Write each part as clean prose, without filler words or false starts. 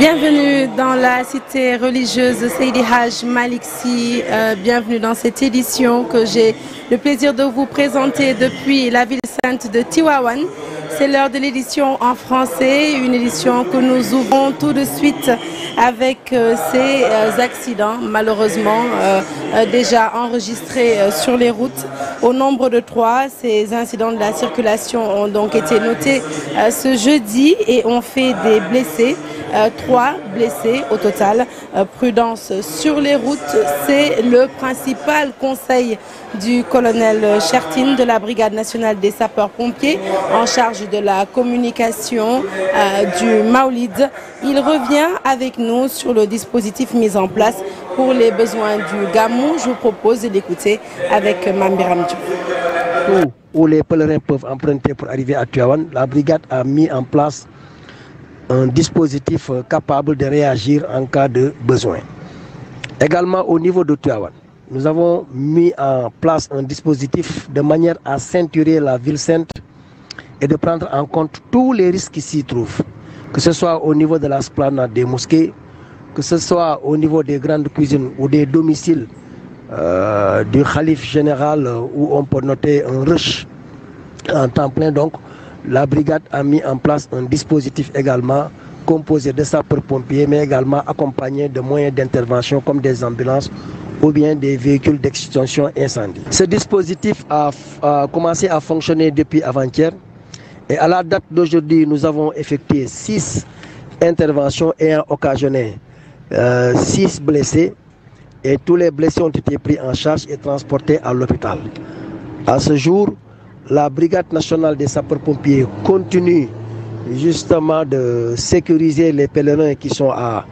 Bienvenue dans la cité religieuse de Seydi Hadj Malick Sy. Bienvenue dans cette édition que j'ai le plaisir de vous présenter depuis la ville sainte de Tivaouane. C'est l'heure de l'édition en français, une édition que nous ouvrons tout de suite avec ces accidents malheureusement déjà enregistrés sur les routes. Au nombre de 3, ces incidents de la circulation ont donc été notés ce jeudi et ont fait des blessés. 3 blessés au total. Prudence sur les routes, c'est le principal conseil du colonel Chertine de la Brigade nationale des sapeurs-pompiers en charge de la communication du Maoulid. Il revient avec nous sur le dispositif mis en place pour les besoins du Gamou. Je vous propose de l'écouter avec Mame Biram Diouf. Où les pèlerins peuvent emprunter pour arriver à Tivaouane, la brigade a mis en place un dispositif capable de réagir en cas de besoin. Également au niveau de Tivaouane, nous avons mis en place un dispositif de manière à ceinturer la ville sainte et de prendre en compte tous les risques qui s'y trouvent, que ce soit au niveau de la esplanade des mosquées, que ce soit au niveau des grandes cuisines ou des domiciles du khalife général où on peut noter un rush en temps plein. Donc, la brigade a mis en place un dispositif également composé de sapeurs-pompiers, mais également accompagné de moyens d'intervention comme des ambulances ou bien des véhicules d'extinction incendie. Ce dispositif a commencé à fonctionner depuis avant-hier et à la date d'aujourd'hui, nous avons effectué 6 interventions ayant occasionné 6 blessés et tous les blessés ont été pris en charge et transportés à l'hôpital. À ce jour, la Brigade nationale des sapeurs-pompiers continue justement de sécuriser les pèlerins qui sont à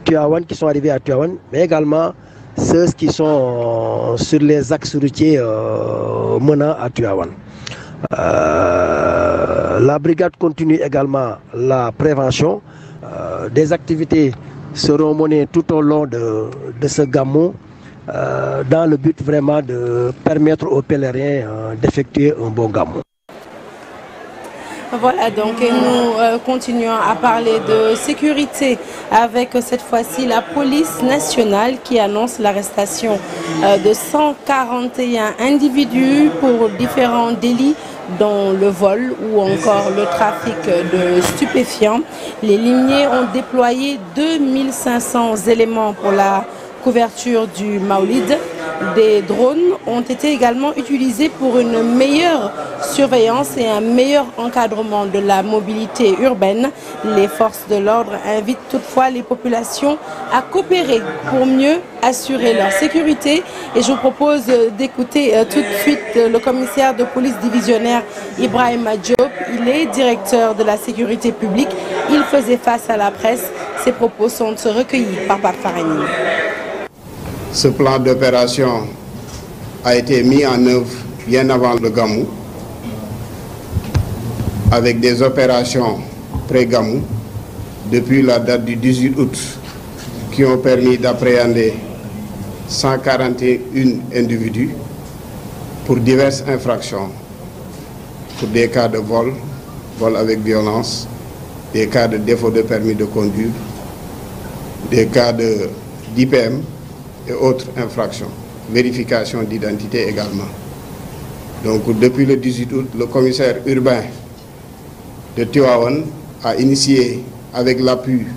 Tivaouane, qui sont arrivés à Tivaouane, mais également ceux qui sont sur les axes routiers menant à Tivaouane. La brigade continue également la prévention. Des activités seront menées tout au long de ce gamou, dans le but vraiment de permettre aux pèlerins d'effectuer un bon gamou. Voilà donc, et nous continuons à parler de sécurité avec cette fois-ci la police nationale qui annonce l'arrestation de 141 individus pour différents délits dont le vol ou encore le trafic de stupéfiants. Les limiers ont déployé 2500 éléments pour la couverture du Maoulid. Des drones ont été également utilisés pour une meilleure surveillance et un meilleur encadrement de la mobilité urbaine. Les forces de l'ordre invitent toutefois les populations à coopérer pour mieux assurer leur sécurité. Et je vous propose d'écouter tout de suite le commissaire de police divisionnaire Ibrahima Diop. Il est directeur de la sécurité publique. Il faisait face à la presse. Ses propos sont recueillis par Pape Farani. Ce plan d'opération a été mis en œuvre bien avant le Gamou, avec des opérations pré-Gamou depuis la date du 18 août qui ont permis d'appréhender 141 individus pour diverses infractions, pour des cas de vol avec violence, des cas de défaut de permis de conduire, des cas d'IPM et autres infractions, vérification d'identité également. Donc depuis le 18 août, le commissaire urbain de Tivaouane a initié, avec l'appui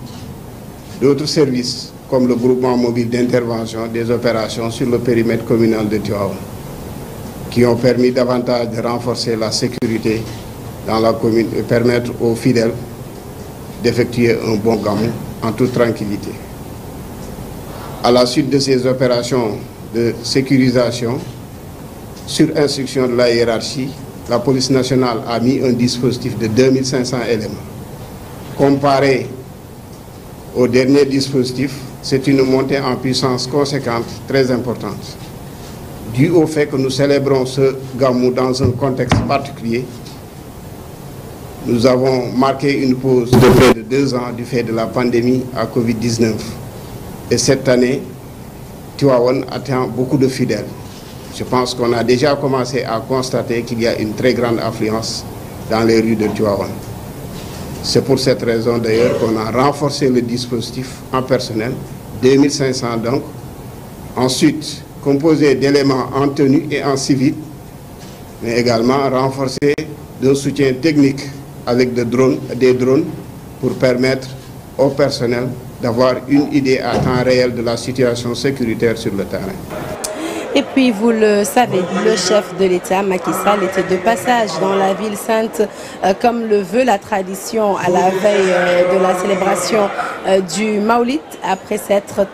d'autres services comme le groupement mobile d'intervention, des opérations sur le périmètre communal de Tivaouane qui ont permis davantage de renforcer la sécurité dans la commune et permettre aux fidèles d'effectuer un bon gamou en toute tranquillité. À la suite de ces opérations de sécurisation, sur instruction de la hiérarchie, la police nationale a mis un dispositif de 2500 éléments. Comparé au dernier dispositif, c'est une montée en puissance conséquente, très importante. Dû au fait que nous célébrons ce gamou dans un contexte particulier, nous avons marqué une pause de près de 2 ans du fait de la pandémie à Covid-19. Et cette année, Tivaouane attend beaucoup de fidèles. Je pense qu'on a déjà commencé à constater qu'il y a une très grande affluence dans les rues de Tivaouane. C'est pour cette raison d'ailleurs qu'on a renforcé le dispositif en personnel, 2500 donc. Ensuite, composé d'éléments en tenue et en civil, mais également renforcé d'un soutien technique avec des drones pour permettre au personnel d'avoir une idée à temps réel de la situation sécuritaire sur le terrain. Et puis, vous le savez, le chef de l'État, Macky Sall, était de passage dans la ville sainte, comme le veut la tradition, à la veille de la célébration du Maoulit, après s'être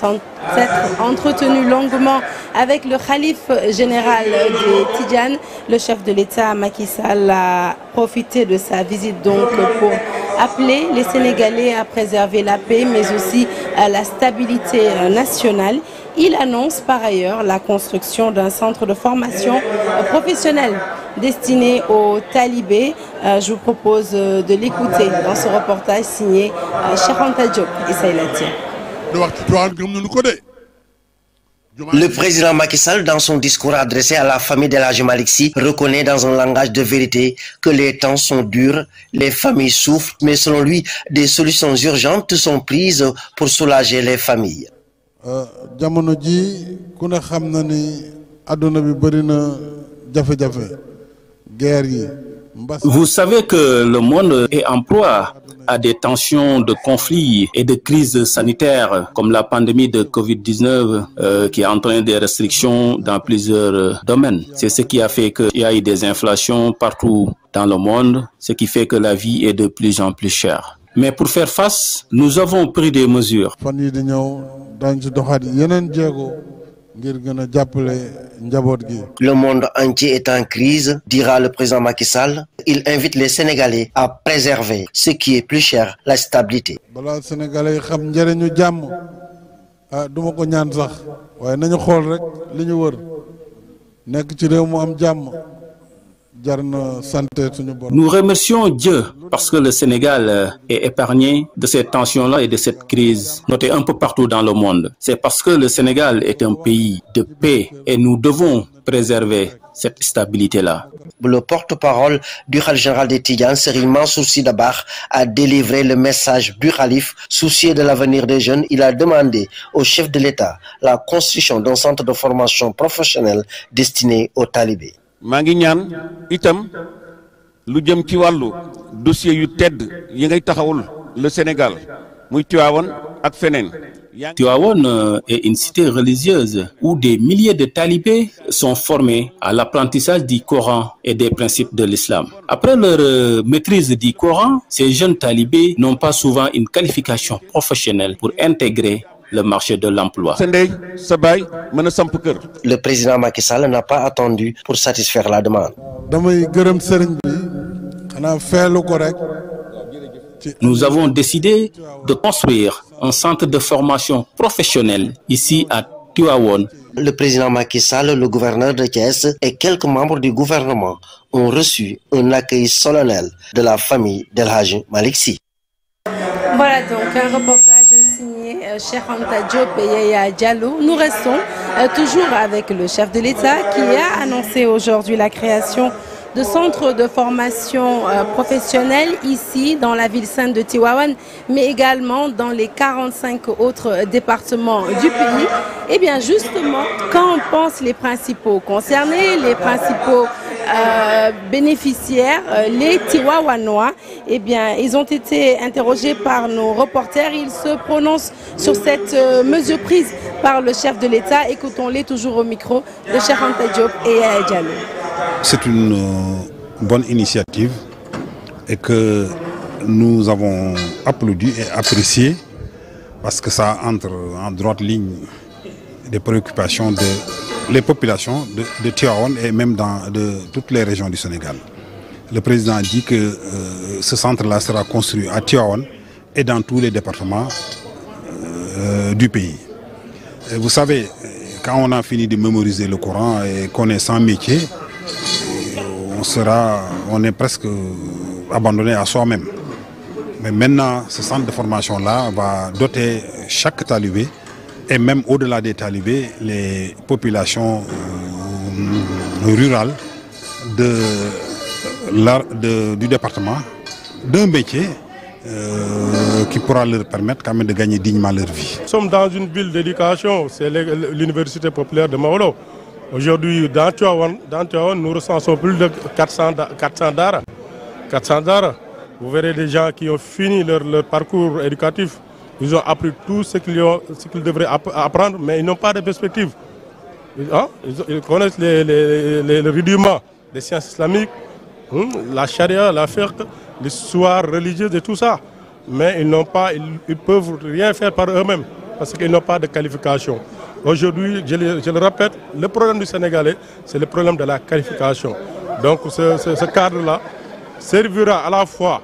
entretenu longuement avec le calife général des Tidjanes. Le chef de l'État, Macky Sall, a profité de sa visite donc pour appeler les Sénégalais à préserver la paix, mais aussi la stabilité nationale. Il annonce par ailleurs la construction d'un centre de formation professionnelle destiné aux talibés. Je vous propose de l'écouter dans ce reportage signé Cheikh Anta Diop et Saïlatia. Le président Macky Sall, dans son discours adressé à la famille d'El Hadji Malick Sy, reconnaît dans un langage de vérité que les temps sont durs, les familles souffrent, mais selon lui, des solutions urgentes sont prises pour soulager les familles. jamono ji ku ne xam na ni aduna bi bari na jafe-jafe guerre yi. Vous savez que le monde est en proie à des tensions de conflits et de crises sanitaires comme la pandémie de Covid-19 qui a entraîné des restrictions dans plusieurs domaines. C'est ce qui a fait qu'il y a eu des inflations partout dans le monde, ce qui fait que la vie est de plus en plus chère. Mais pour faire face, nous avons pris des mesures. Le monde entier est en crise, dira le président Macky Sall. Il invite les Sénégalais à préserver ce qui est plus cher, la stabilité. Nous remercions Dieu parce que le Sénégal est épargné de ces tensions-là et de cette crise notée un peu partout dans le monde. C'est parce que le Sénégal est un pays de paix et nous devons préserver cette stabilité-là. Le porte-parole du khalife général des Tidjanes, Serigne Mansour Sy Dabakh, a délivré le message du khalife. Soucieux de l'avenir des jeunes, il a demandé au chef de l'État la construction d'un centre de formation professionnelle destiné aux talibés. maa ngi ñaan itam lu jëm ci wàllu dossier yu tedd yi ngay taxawul le Sénégal muy Tivaouane ak feneen. Tivaouane est une cité religieuse où des milliers de talibés sont formés à l'apprentissage du Coran et des principes de l'islam. Après leur maîtrise du Coran, ces jeunes talibés n'ont pas souvent une qualification professionnelle pour intégrer le marché de l'emploi. Le président Macky Sall n'a pas attendu pour satisfaire la demande. Nous avons décidé de construire un centre de formation professionnelle ici à Tivaouane. Le président Macky Sall, le gouverneur de Thiès et quelques membres du gouvernement ont reçu un accueil solennel de la famille d'El Hadji Malick Sy. Voilà donc un reportage signé Cheikh Anta Diop et Yaya Diallo. Nous restons toujours avec le chef de l'État qui a annoncé aujourd'hui la création de centres de formation professionnelle ici dans la ville sainte de Tivaouane, mais également dans les 45 autres départements du pays. Et bien justement, quand on pense les principaux concernés, les principaux bénéficiaires, les Tivaouanois, eh bien ils ont été interrogés par nos reporters. Ils se prononcent sur cette mesure prise par le chef de l'État. Écoutons-les toujours au micro de Cheikh Anta Diop et Yaya Diallo. C'est une bonne initiative et que nous avons applaudi et apprécié parce que ça entre en droite ligne des préoccupations des populations de Tivaouane et même de toutes les régions du Sénégal. Le président a dit que ce centre-là sera construit à Tivaouane et dans tous les départements du pays. Et vous savez, quand on a fini de mémoriser le Coran et qu'on est sans métier, on est presque abandonné à soi-même. Mais maintenant, ce centre de formation-là va doter chaque talibé et même au-delà des talibés, les populations rurales du département d'un métier qui pourra leur permettre quand même de gagner dignement leur vie. Nous sommes dans une ville d'éducation, c'est l'université populaire de Maolo. Aujourd'hui, dans Tivaouane, nous recensons plus de 400 daara. 400 daara. Vous verrez des gens qui ont fini leur parcours éducatif. Ils ont appris tout ce qu'ils devraient apprendre, mais ils n'ont pas de perspective. Ils connaissent les rudiments des sciences islamiques, la charia, la fiqh, l'histoire religieuse et tout ça. Mais ils ne peuvent rien faire par eux-mêmes parce qu'ils n'ont pas de qualification. Aujourd'hui, je le répète, le problème du Sénégalais, c'est le problème de la qualification. Donc ce cadre-là servira à la fois,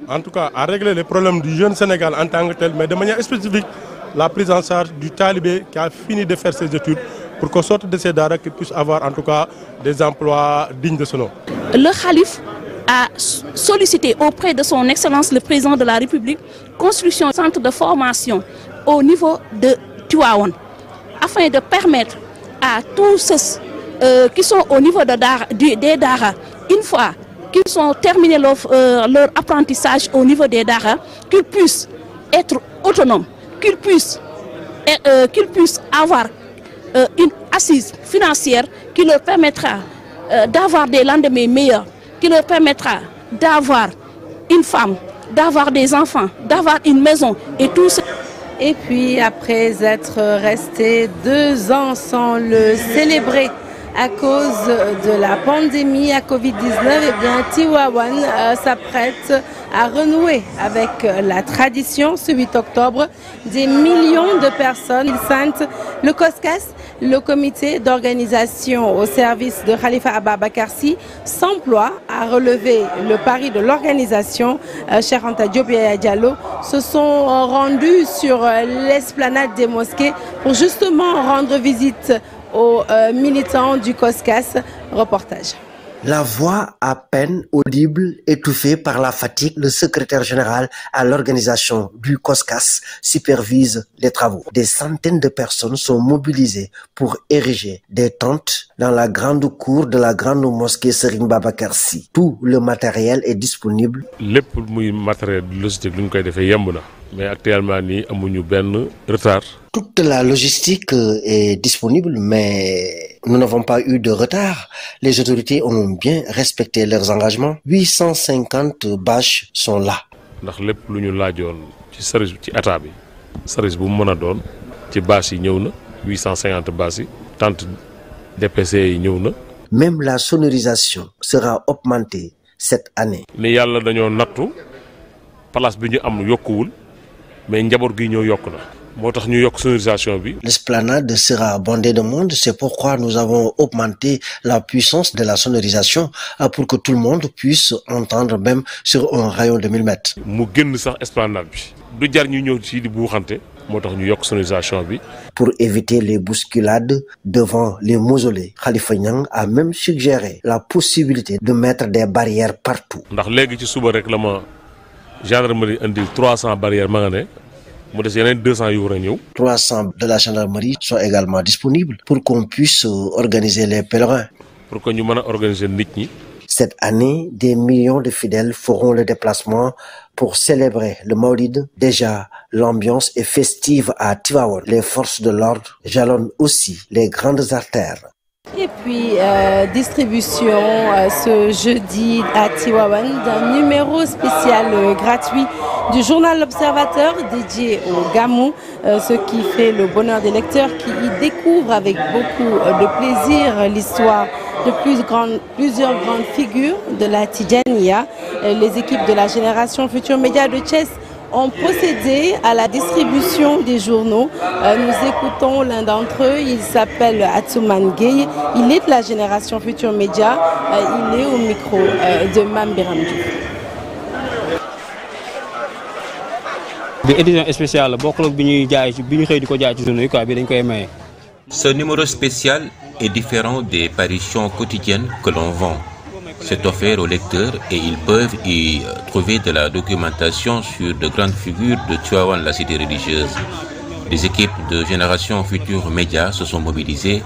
en tout cas, à régler les problèmes du jeune Sénégal en tant que tel, mais de manière spécifique, la prise en charge du talibé qui a fini de faire ses études pour qu'au sorte de ces daara, qu'il puisse avoir en tout cas des emplois dignes de ce nom. Le Khalif a sollicité auprès de son Excellence le Président de la République construction d'un centre de formation au niveau de Tivaouane, afin de permettre à tous ceux qui sont au niveau des daara, une fois qu'ils ont terminé leur apprentissage au niveau des daara, qu'ils puissent être autonomes, qu'ils puissent avoir une assise financière qui leur permettra d'avoir des lendemains meilleurs, qui leur permettra d'avoir une femme, d'avoir des enfants, d'avoir une maison et tout ça. Et puis après être resté 2 ans sans le célébrer à cause de la pandémie à Covid-19, eh bien Tivaouane s'apprête à renouer avec la tradition ce 8 octobre. Des millions de personnes saintes, le COSCAS, le comité d'organisation au service de Khalifa Ababacar Sy, s'emploie à relever le pari de l'organisation. Cheikh Anta Diop et Yaya Diallo se sont rendus sur l'esplanade des mosquées pour justement rendre visite aux militants du COSCAS. Reportage. La voix à peine audible, étouffée par la fatigue, le secrétaire général à l'organisation du COSCAS supervise les travaux. Des centaines de personnes sont mobilisées pour ériger des tentes dans la grande cour de la grande mosquée Serigne Babacar Sy. Tout le matériel est disponible. Lépp muy matériel logistique lu ñu koy defee yemb na, mais actuellement nii amuñu benn retard. Toute la logistique est disponible, mais nous n'avons pas eu de retard. Les autorités ont bien respecté leurs engagements. 850 bâches sont là. Ndax lépp lu ñu laajoon ci service ci état bi service bu mu mën a doon ci bâches yi ñëw na 850 bâches yi tente DPC yi ñëw na. Même la sonorisation sera augmentée cette année. Ni yàlla dañoo nattu place bi ñu am yokkuwul mais njaboot gi ñëw yokk na. L'esplanade sera bondée de monde, c'est pourquoi nous avons augmenté la puissance de la sonorisation pour que tout le monde puisse entendre même sur un rayon de 1000 mètres. Pour éviter les bousculades devant les mausolées, Khalifa Niang a même suggéré la possibilité de mettre des barrières partout. Gendarmerie indi 300 barrières ma nga ne mu des yeneen 200 yu war a ñëw. 300 de la gendarmerie sont également disponibles pour qu'on puisse organiser les pèlerins. Pour que ñu mën a organiser nit ñi. Cette année, des millions de fidèles feront le déplacement pour célébrer le Maulid. Déjà, l'ambiance est festive à Tivaouane. Les forces de l'ordre jalonnent aussi les grandes artères. Et puis, distribution ce jeudi à Tivaouane d'un numéro spécial gratuit du journal L'Observateur dédié au Gamou, ce qui fait le bonheur des lecteurs qui y découvrent avec beaucoup de plaisir l'histoire de plusieurs grandes figures de la Tidjaniya. Les équipes de la génération Futur Média de Thiès ont procédé à la distribution des journaux. Nous écoutons l'un d'entre eux, il s'appelle Atoumane Gueye, il est de la génération Futur Média, il est au micro de Mame Biram Diouf. Ce numéro spécial est différent des parutions quotidiennes que l'on vend. C'est offert aux lecteurs et ils peuvent y trouver de la documentation sur de grandes figures de Tivaouane, la cité religieuse. Les équipes de Génération Futur Média se sont mobilisées.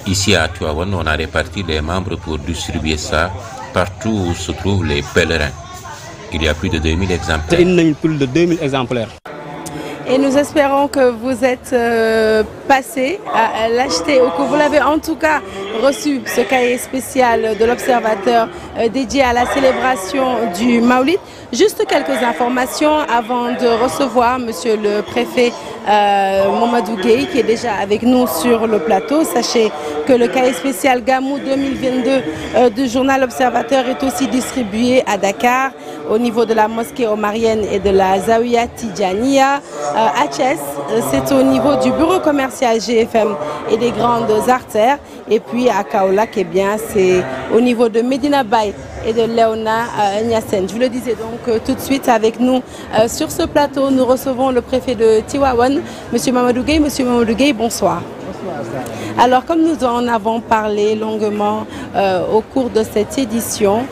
Ici à Tivaouane, on a réparti les membres pour distribuer ça partout où se trouvent les pèlerins. il y a plus de 2000 exemplaires. Plus de 2000 exemplaires. Et nous espérons que vous êtes passé à l'acheter ou que vous l'avez en tout cas reçu, ce cahier spécial de l'Observateur dédié à la célébration du Maoulid. Juste quelques informations avant de recevoir Monsieur le Préfet Mamadou Gueye qui est déjà avec nous sur le plateau. Sachez que le cahier spécial Gamou 2022 du journal Observateur est aussi distribué à Dakar au niveau de la mosquée omarienne et de la Zawiya Tidjaniya. À Thiès, c'est au niveau du bureau commercial GFM et des grandes artères. Et puis à Kaolack, eh bien, c'est au niveau de Medina Baye et de Léona Niassène. Je vous le disais donc tout de suite avec nous sur ce plateau, nous recevons le préfet de Tivaouane, Monsieur Mamadou Gueye. Monsieur Mamadou Gueye, bonsoir. Bonsoir. Alors, comme nous en avons parlé longuement au cours de cette édition,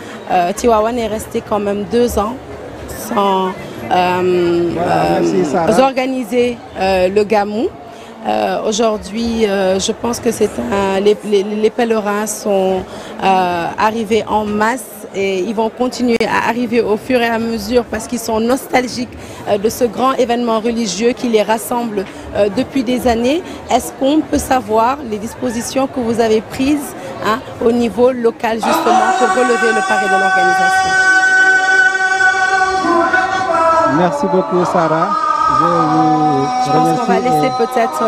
Tivaouane est resté quand même 2 ans sans organiser le Gamou. Aujourd'hui, je pense que les pèlerins sont arrivés en masse et ils vont continuer à arriver au fur et à mesure parce qu'ils sont nostalgiques de ce grand événement religieux qui les rassemble depuis des années. Est-ce qu'on peut savoir les dispositions que vous avez prises au niveau local justement pour relever le pari de l'organisation? Merci beaucoup Sarah. Je pense qu'on va laisser peut-être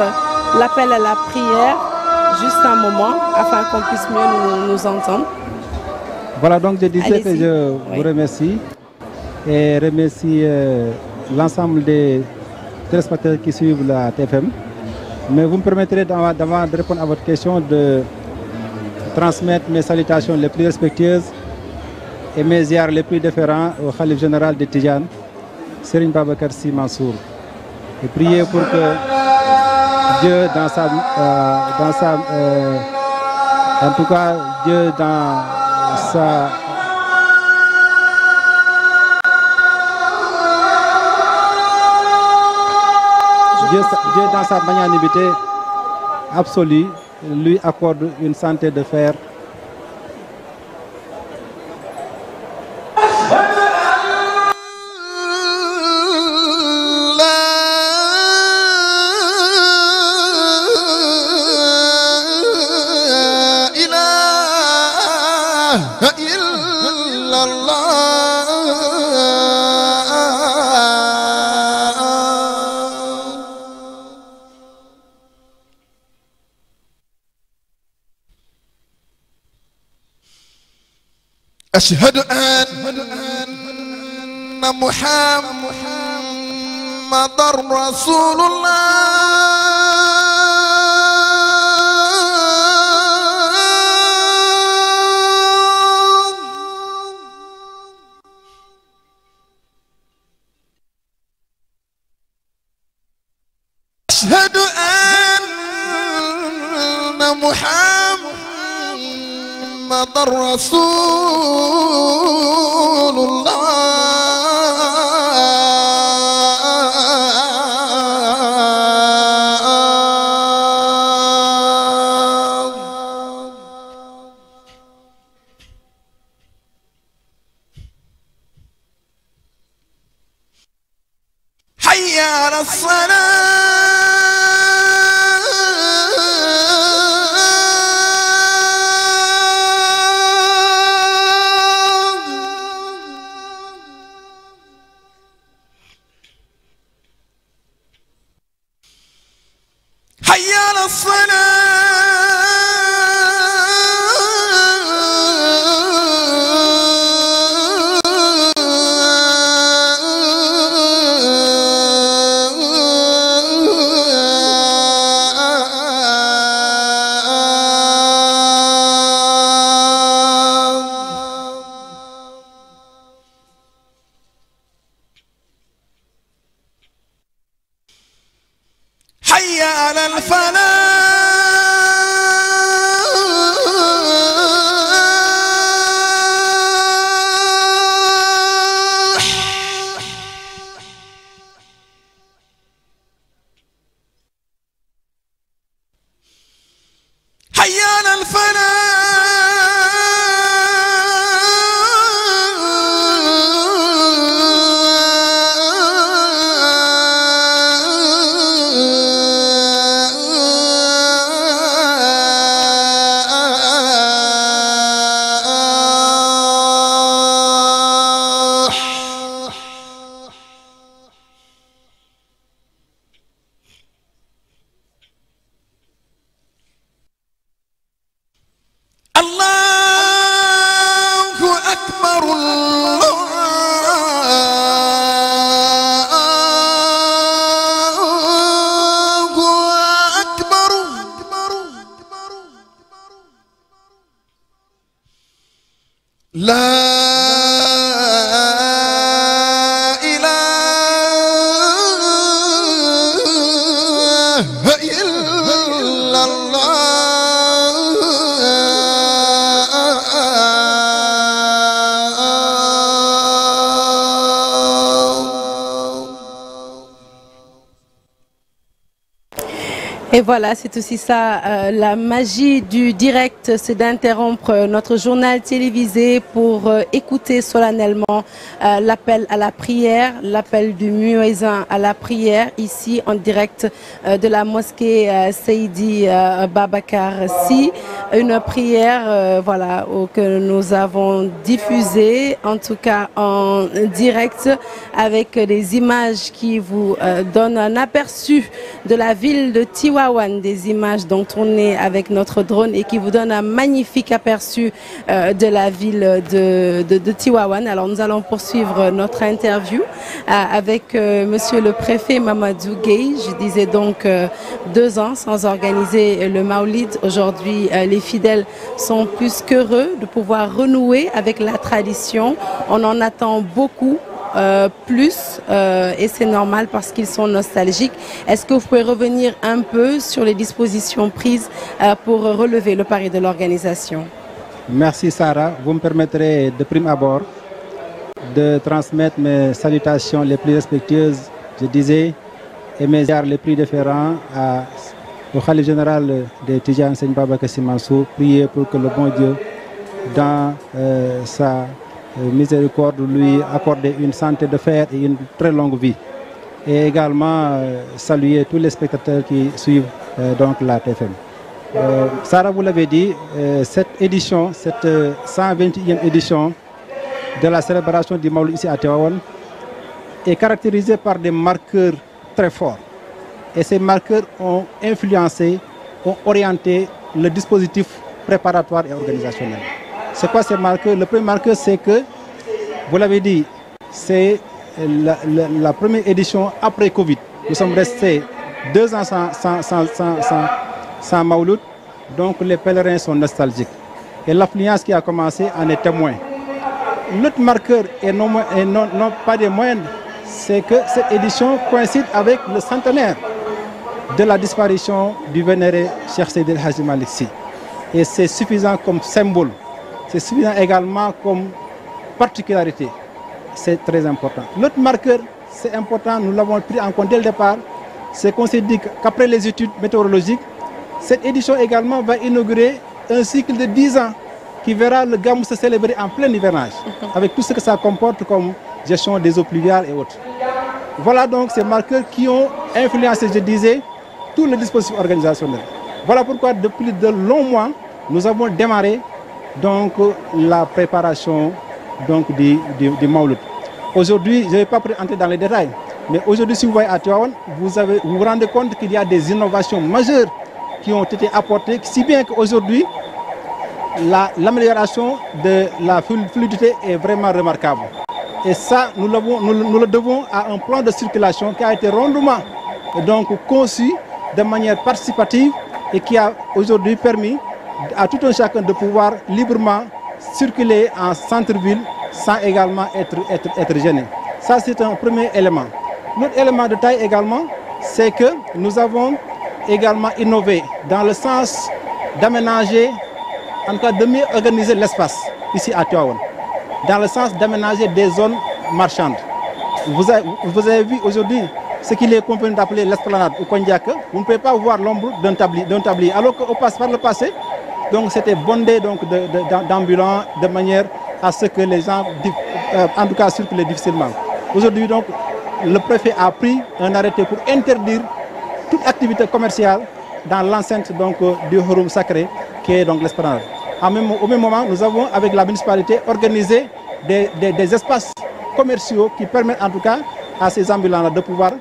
l'appel à la prière juste un moment afin qu'on puisse mieux nous entendre. Voilà, donc je disais que je vous remercie et remercie l'ensemble des téléspectateurs qui suivent la TFM. Mais vous me permettrez avant de répondre à votre question de transmettre mes salutations les plus respectueuses et mes ziars les plus déférents au Khalif général de Tidjane, Serigne Babacar Sy Mansour. Et prier pour que Dieu en tout cas Dieu dans sa Dieu dans sa magnanimité absolue lui accorde une santé de fer. أشهد أن محمد رسول الله أشهد أن محمد رسول الله حي على الصلاة حي على حي على الفلاح حي على الفلاح Allahu akbar, Allahu akbar. La ilaha illallah. Et voilà, c'est aussi ça, la magie du direct, c'est d'interrompre notre journal télévisé pour écouter solennellement l'appel à la prière, l'appel du muezzin à la prière, ici en direct de la mosquée Seydi Babacar Sy. Une prière voilà, que nous avons diffusée, en tout cas en direct, avec des images qui vous donnent un aperçu de la ville de Tivaouane. Des images dont on est avec notre drone et qui vous donne un magnifique aperçu de la ville de Tivaouane. Alors nous allons poursuivre notre interview avec monsieur le préfet Mamadou Gueye. Je disais donc 2 ans sans organiser le Maoulid. Aujourd'hui, les fidèles sont plus qu'heureux de pouvoir renouer avec la tradition. On en attend beaucoup. Plus et c'est normal parce qu'ils sont nostalgiques. Est-ce que vous pouvez revenir un peu sur les dispositions prises pour relever le pari de l'organisation? Merci Sarah. Vous me permettrez de prime abord de transmettre mes salutations les plus respectueuses, je disais, et mes ziars les plus déférents au Khalife général de Tidjane Serigne Babacar Sy Mansour. Priez pour que le bon Dieu, dans sa miséricorde, lui accorder une santé de fer et une très longue vie. Et également saluer tous les spectateurs qui suivent donc la TFM. Sarah, vous l'avez dit, cette édition, cette 121e édition de la célébration du Maoulid ici à Tivaouane est caractérisée par des marqueurs très forts. Et ces marqueurs ont influencé, ont orienté le dispositif préparatoire et organisationnel. C'est quoi ces marqueurs? Le premier marqueur, c'est que, vous l'avez dit, c'est la première édition après Covid. Nous sommes restés 2 ans sans Maouloud, donc les pèlerins sont nostalgiques. Et l'affluence qui a commencé en est témoin. L'autre marqueur, et non pas des moindres, c'est que cette édition coïncide avec le centenaire de la disparition du vénéré Cheikh Seydi El Hadji Malick Sy. Et c'est suffisant comme symbole. C'est suffisant également comme particularité. C'est très important. L'autre marqueur, c'est important, nous l'avons pris en compte dès le départ, c'est qu'on s'est dit qu'après les études météorologiques, cette édition également va inaugurer un cycle de 10 ans qui verra le Gamou se célébrer en plein hivernage, avec tout ce que ça comporte comme gestion des eaux pluviales et autres. Voilà donc ces marqueurs qui ont influencé, je disais, tout le dispositif organisationnel. Voilà pourquoi depuis de longs mois, nous avons démarré donc la préparation donc du Maouloud. Aujourd'hui, je ne vais pas entrer dans les détails, mais aujourd'hui, si vous voyez à Tivaouane, vous vous rendez compte qu'il y a des innovations majeures qui ont été apportées, si bien qu'aujourd'hui, l'amélioration de la fluidité est vraiment remarquable. Et ça, nous le devons à un plan de circulation qui a été rondement donc conçu de manière participative et qui a aujourd'hui permis à tout un chacun de pouvoir librement circuler en centre-ville sans également être gêné. Ça, c'est un premier élément. L'autre élément de taille également, c'est que nous avons également innové dans le sens d'aménager, en tout cas de mieux organiser l'espace ici à Tivaouane, dans le sens d'aménager des zones marchandes. Vous avez vu aujourd'hui ce qu'il est convenu d'appeler l'esplanade ou Kondiak. Vous ne pouvez pas voir l'ombre d'un tablier, alors qu'au par le passé, donc c'était bondé d'ambulants de manière à ce que les gens, en tout cas, circulent difficilement. Aujourd'hui, donc, le préfet a pris un arrêté pour interdire toute activité commerciale dans l'enceinte du Houroum sacré, qui est donc l'esplanade. Au même moment, nous avons, avec la municipalité, organisé des espaces commerciaux qui permettent en tout cas à ces ambulants-là de pouvoir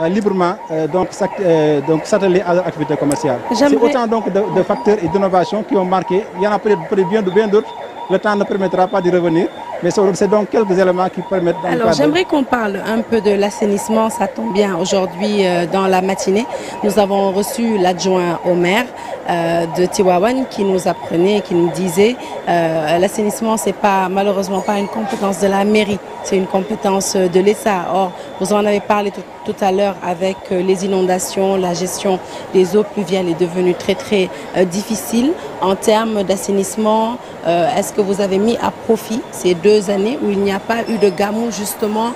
librement donc s'atteler à leur activité commerciale. C'est autant donc de facteurs et d'innovations qui ont marqué. Il y en a peut-être bien d'autres. Le temps ne permettra pas d'y revenir, mais c'est donc quelques éléments qui permettent... Alors j'aimerais qu'on parle un peu de l'assainissement, ça tombe bien. Aujourd'hui, dans la matinée, nous avons reçu l'adjoint au maire de Tivaouane qui nous apprenait, qui nous disait l'assainissement, c'est malheureusement pas une compétence de la mairie, c'est une compétence de l'État. Or, vous en avez parlé tout à l'heure avec les inondations, la gestion des eaux pluviales est devenue très difficile. En termes d'assainissement, est-ce que vous avez mis à profit ces 2 années où il n'y a pas eu de gamou justement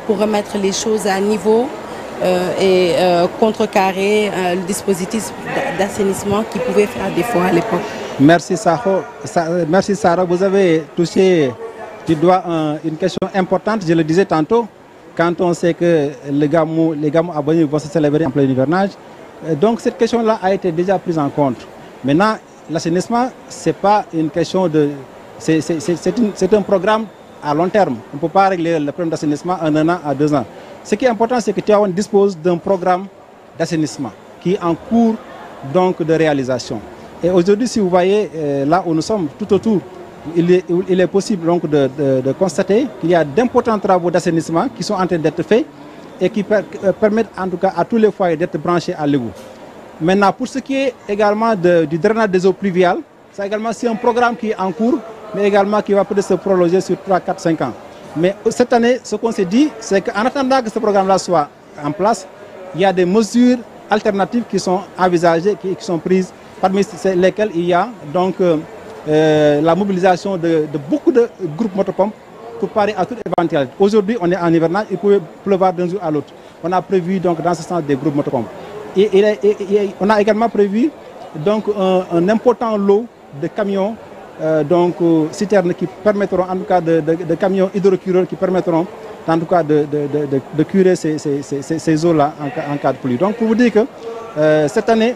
pour remettre les choses à niveau et contrecarrer le dispositif d'assainissement qui pouvait faire défaut à l'époque? Merci Sarah, vous avez touché du doigt une question importante, je le disais tantôt, quand on sait que les gamous à Boni vont se célébrer en plein hivernage. Donc cette question-là a été déjà prise en compte. Maintenant, l'assainissement, c'est pas une question de... C'est un programme à long terme. On ne peut pas régler le problème d'assainissement en 1 an à 2 ans. Ce qui est important, c'est que Tivaouane dispose d'un programme d'assainissement qui est en cours donc de réalisation. Et aujourd'hui, si vous voyez là où nous sommes, tout autour, il est possible donc de constater qu'il y a d'importants travaux d'assainissement qui sont en train d'être faits et qui permettent en tout cas à tous les foyers d'être branchés à l'égout. Maintenant, pour ce qui est également du drainage des eaux pluviales, c'est un programme qui est en cours, mais également qui va peut-être se prolonger sur 3, 4, 5 ans. Mais cette année, ce qu'on s'est dit, c'est qu'en attendant que ce programme-là soit en place, il y a des mesures alternatives qui sont envisagées, qui sont prises, parmi lesquelles il y a donc la mobilisation de beaucoup de groupes motopompes pour parer à toute éventualité. Aujourd'hui, on est en hivernage, il peut pleuvoir d'un jour à l'autre. On a prévu donc dans ce sens des groupes motopompes. Et on a également prévu donc un important lot de camions, citernes qui permettront en tout cas de camions hydrocureurs qui permettront en tout cas de curer ces eaux-là en cas de pluie. Donc pour vous dire que cette année,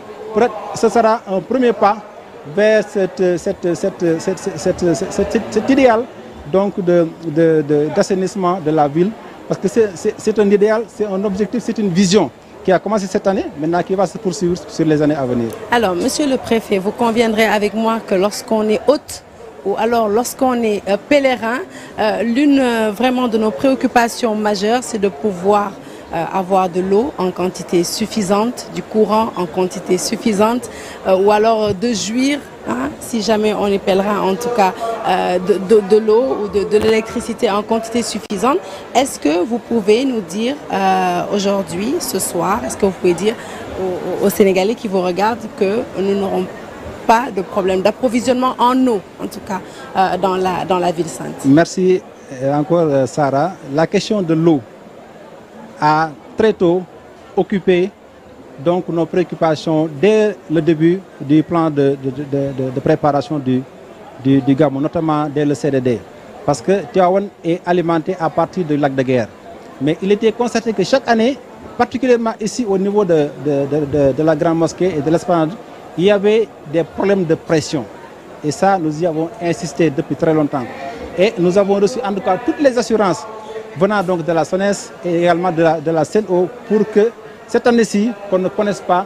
ce sera un premier pas vers cet idéal d'assainissement de la ville, parce que c'est un idéal, c'est un objectif, c'est une vision qui a commencé cette année, maintenant qui va se poursuivre sur les années à venir. Alors, monsieur le préfet, vous conviendrez avec moi que lorsqu'on est hôte ou alors lorsqu'on est pèlerin, l'une vraiment de nos préoccupations majeures, c'est de pouvoir avoir de l'eau en quantité suffisante, du courant en quantité suffisante, ou alors de jouir, si jamais on est pèlerin en tout cas, de l'eau ou de l'électricité en quantité suffisante. Est-ce que vous pouvez nous dire aujourd'hui, ce soir, est-ce que vous pouvez dire aux Sénégalais qui vous regardent que nous n'aurons pas de problème d'approvisionnement en eau, en tout cas dans la ville sainte? Merci encore Sarah. La question de l'eau a très tôt occupé donc nos préoccupations dès le début du plan de préparation du Gamou, notamment dès le CDD. Parce que Tivaouane est alimenté à partir du lac de Guerre. Mais il était constaté que chaque année, particulièrement ici au niveau de la Grande Mosquée et de l'Esplanade, il y avait des problèmes de pression. Et ça, nous y avons insisté depuis très longtemps. Et nous avons reçu en tout cas toutes les assurances venant donc de la SONES et également de la CNO pour que cette année-ci, qu'on ne connaisse pas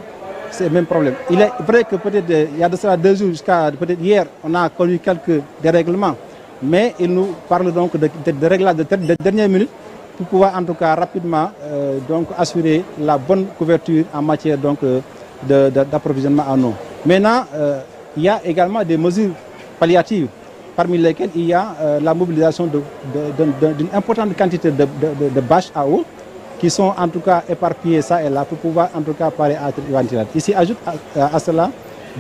ces mêmes problèmes. Il est vrai que peut-être il y a de cela 2 jours jusqu'à peut-être hier, on a connu quelques dérèglements, mais il nous parle donc de réglages de dernière minute pour pouvoir en tout cas rapidement donc assurer la bonne couverture en matière donc d'approvisionnement en eau. Maintenant, il y a également des mesures palliatives, parmi lesquelles il y a la mobilisation d'une importante quantité de bâches à eau qui sont en tout cas éparpillées ça et là pour pouvoir en tout cas parer à toute éventualité. Ici, ajoute à cela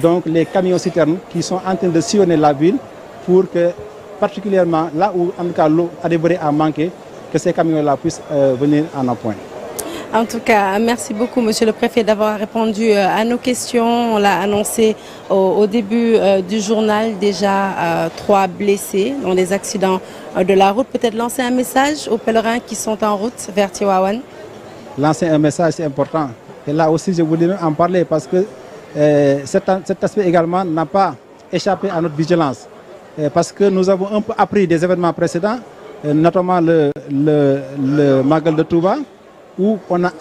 donc les camions citernes qui sont en train de sillonner la ville pour que particulièrement là où en tout cas l'eau a dévoré à manquer, que ces camions-là puissent venir en appoint. En tout cas, merci beaucoup, monsieur le préfet, d'avoir répondu à nos questions. On l'a annoncé au début du journal, déjà 3 blessés dans des accidents de la route. Peut-être lancer un message aux pèlerins qui sont en route vers Tivaouane. Lancer un message, c'est important. Et là aussi, je voulais en parler parce que cet aspect également n'a pas échappé à notre vigilance. Parce que nous avons un peu appris des événements précédents, notamment le Magal de Touba, où on a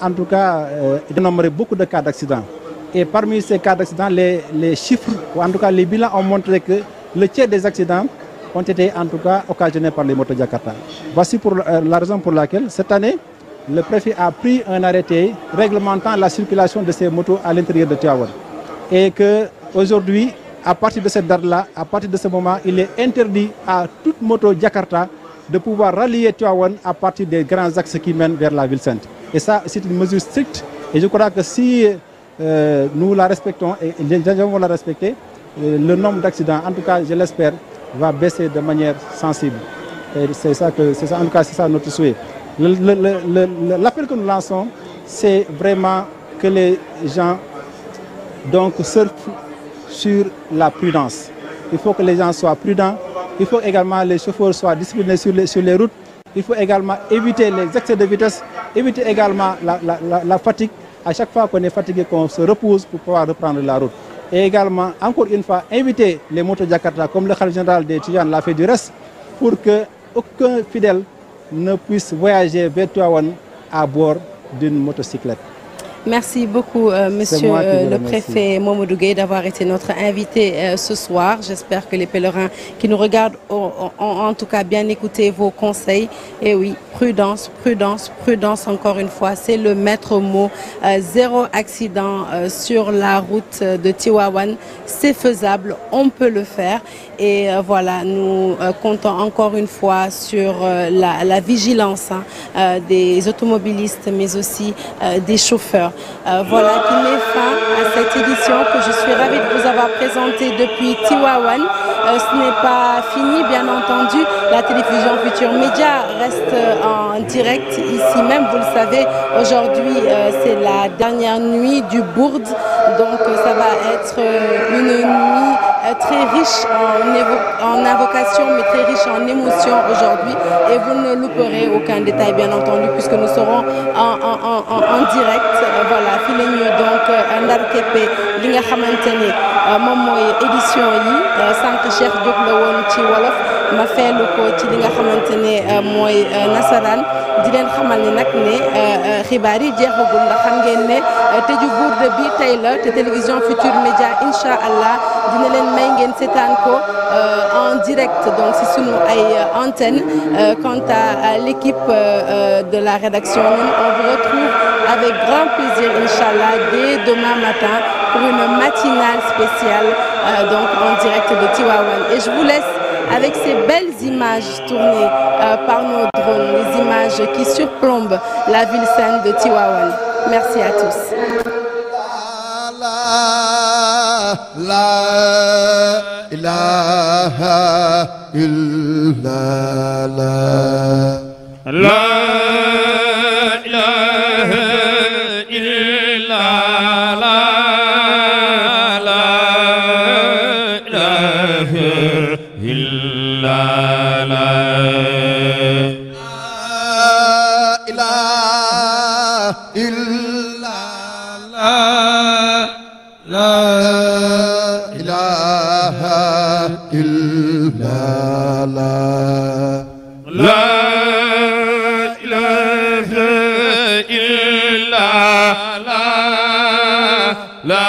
en tout cas dénombré beaucoup de cas d'accidents. Et parmi ces cas d'accidents, les chiffres, ou en tout cas les bilans ont montré que le tiers des accidents ont été en tout cas occasionnés par les motos Jakarta. Voici pour la raison pour laquelle cette année, le préfet a pris un arrêté réglementant la circulation de ces motos à l'intérieur de Tivaouane. Et qu'aujourd'hui, à partir de cette date-là, à partir de ce moment, il est interdit à toute moto Jakarta de pouvoir rallier Tivaouane à partir des grands axes qui mènent vers la ville sainte. Et ça, c'est une mesure stricte. Et je crois que si nous la respectons et les gens vont la respecter, le nombre d'accidents, en tout cas, je l'espère, va baisser de manière sensible. Et c'est ça, en tout cas, c'est ça notre souhait. L'appel que nous lançons, c'est vraiment que les gens donc surfent sur la prudence. Il faut que les gens soient prudents. Il faut également que les chauffeurs soient disciplinés sur les routes. Il faut également éviter les excès de vitesse, éviter également la fatigue. À chaque fois qu'on est fatigué, qu'on se repose pour pouvoir reprendre la route. Et également, encore une fois, inviter les motos Jakarta, comme le khalife général des Tidianes l'a fait du reste, pour qu'aucun fidèle ne puisse voyager vers Tivaouane à bord d'une motocyclette. Merci beaucoup, monsieur le préfet Mamadou Gueye, d'avoir été notre invité ce soir. J'espère que les pèlerins qui nous regardent ont en tout cas bien écouté vos conseils. Et oui, prudence, prudence, prudence, encore une fois, c'est le maître mot. Zéro accident sur la route de Tivaouane, c'est faisable, on peut le faire. Et voilà, nous comptons encore une fois sur la vigilance des automobilistes, mais aussi des chauffeurs. Voilà qui met fin à cette édition que je suis ravie de vous avoir présentée depuis Tivaouane. Ce n'est pas fini, bien entendu. La télévision Futur Média reste en direct ici même. Vous le savez, aujourd'hui, c'est la dernière nuit du Bourde. Donc, ça va être une nuit très riche en invocation, mais très riche en émotions aujourd'hui. Et vous ne louperez aucun détail, bien entendu, puisque nous serons en direct. Voilà, fii la ñu donc ndar keppe li nga xamante ni moom mooy édition yi sànq Cheikh Diop la woon ci wolof ma feelu ko ci li nga xamante ne mooy nasaraan di leen xamal ni nag ne xibaar yi jeexagul ndax xam ngeen ne tëju Bourde bi tey la te télévision Futur Média incha allah dina leen may ngeen seetaan ko en direct donc si sunu ay antenne. Quant à l'équipe de la rédaction, on vous retrouve avec grand plaisir, Inch'Allah, dès demain matin pour une matinale spéciale donc en direct de Tivaouane. Et je vous laisse avec ces belles images tournées par nos drones, les images qui surplombent la ville sainte de Tivaouane. Merci à tous. La ilaha illallah. La ilaha illallah. La ilaha illallah. La ilaha illallah. La ilaha illallah. La ilaha illallah. La